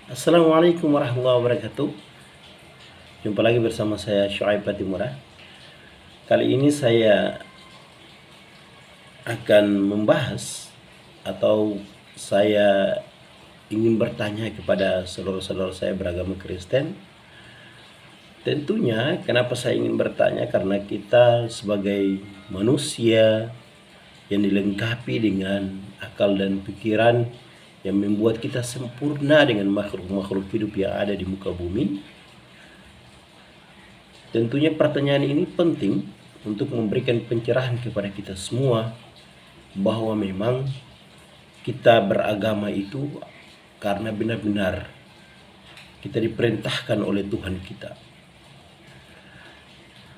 Assalamualaikum warahmatullahi wabarakatuh. Jumpa lagi bersama saya Syuaib Patimura. Kali ini saya akan membahas atau saya ingin bertanya kepada saudara-saudara saya beragama Kristen. Tentunya kenapa saya ingin bertanya, karena kita sebagai manusia yang dilengkapi dengan akal dan pikiran yang membuat kita sempurna dengan makhluk-makhluk hidup yang ada di muka bumi. Tentunya pertanyaan ini penting untuk memberikan pencerahan kepada kita semua bahwa memang kita beragama itu karena benar-benar kita diperintahkan oleh Tuhan kita.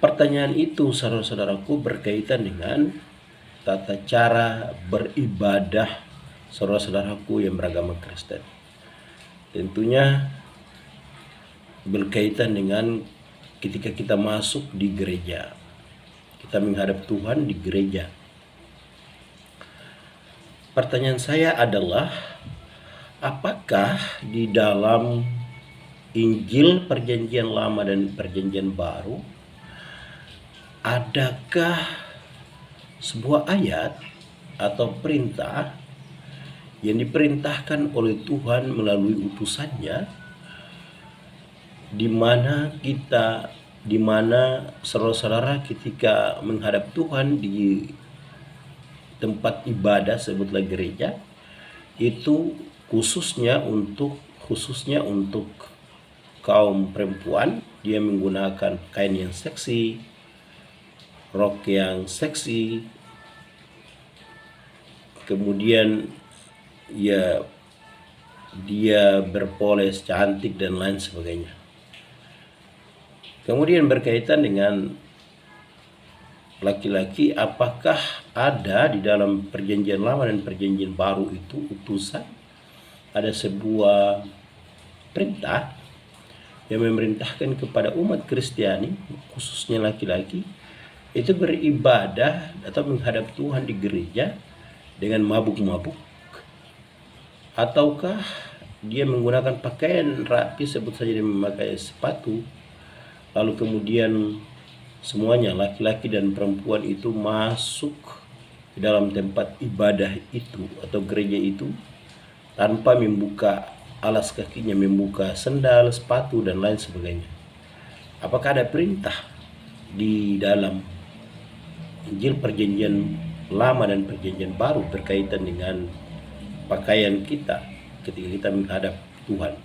Pertanyaan itu, saudara-saudaraku, berkaitan dengan tata cara beribadah saudara-saudaraku yang beragama Kristen. Tentunya berkaitan dengan ketika kita masuk di gereja, kita menghadap Tuhan di gereja. Pertanyaan saya adalah, apakah di dalam Injil Perjanjian Lama dan Perjanjian Baru adakah sebuah ayat atau perintah yang diperintahkan oleh Tuhan melalui utusannya, di mana saudara-saudara ketika menghadap Tuhan di tempat ibadah, sebutlah gereja, itu khususnya untuk kaum perempuan, dia menggunakan kain yang seksi, rok yang seksi, kemudian ya dia berpoles cantik dan lain sebagainya. Kemudian berkaitan dengan laki-laki, apakah ada di dalam Perjanjian Lama dan Perjanjian Baru itu utusan, ada sebuah perintah yang memerintahkan kepada umat Kristiani, khususnya laki-laki, itu beribadah atau menghadap Tuhan di gereja dengan mabuk-mabuk, ataukah dia menggunakan pakaian rapi, sebut saja dia memakai sepatu, lalu kemudian semuanya laki-laki dan perempuan itu masuk ke dalam tempat ibadah itu atau gereja itu tanpa membuka alas kakinya, membuka sendal, sepatu dan lain sebagainya. Apakah ada perintah di dalam Injil Perjanjian Lama dan Perjanjian Baru berkaitan dengan pakaian kita ketika kita menghadap Tuhan?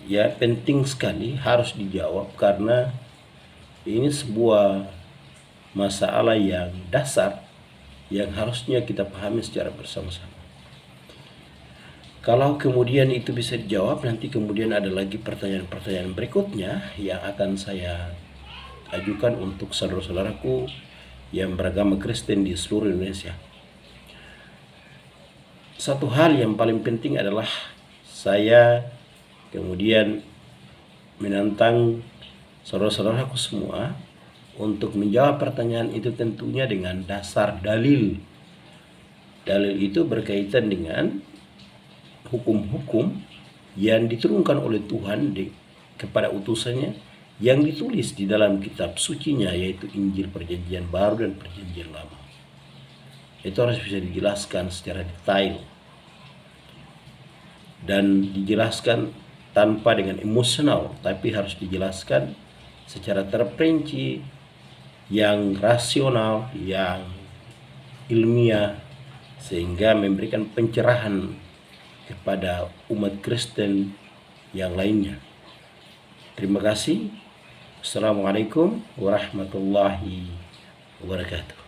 Ya, penting sekali harus dijawab, karena ini sebuah masalah yang dasar yang harusnya kita pahami secara bersama-sama. Kalau kemudian itu bisa dijawab, nanti kemudian ada lagi pertanyaan-pertanyaan berikutnya yang akan saya ajukan untuk saudara-saudaraku yang beragama Kristen di seluruh Indonesia. Satu hal yang paling penting adalah saya kemudian menantang saudara-saudaraku semua untuk menjawab pertanyaan itu, tentunya dengan dasar dalil. Dalil itu berkaitan dengan hukum-hukum yang diturunkan oleh Tuhan kepada utusannya, yang ditulis di dalam kitab sucinya, yaitu Injil Perjanjian Baru dan Perjanjian Lama. Itu harus bisa dijelaskan secara detail dan dijelaskan tanpa dengan emosional, tapi harus dijelaskan secara terperinci, yang rasional, yang ilmiah, sehingga memberikan pencerahan kepada umat Kristen yang lainnya. Terima kasih. Assalamualaikum warahmatullahi wabarakatuh.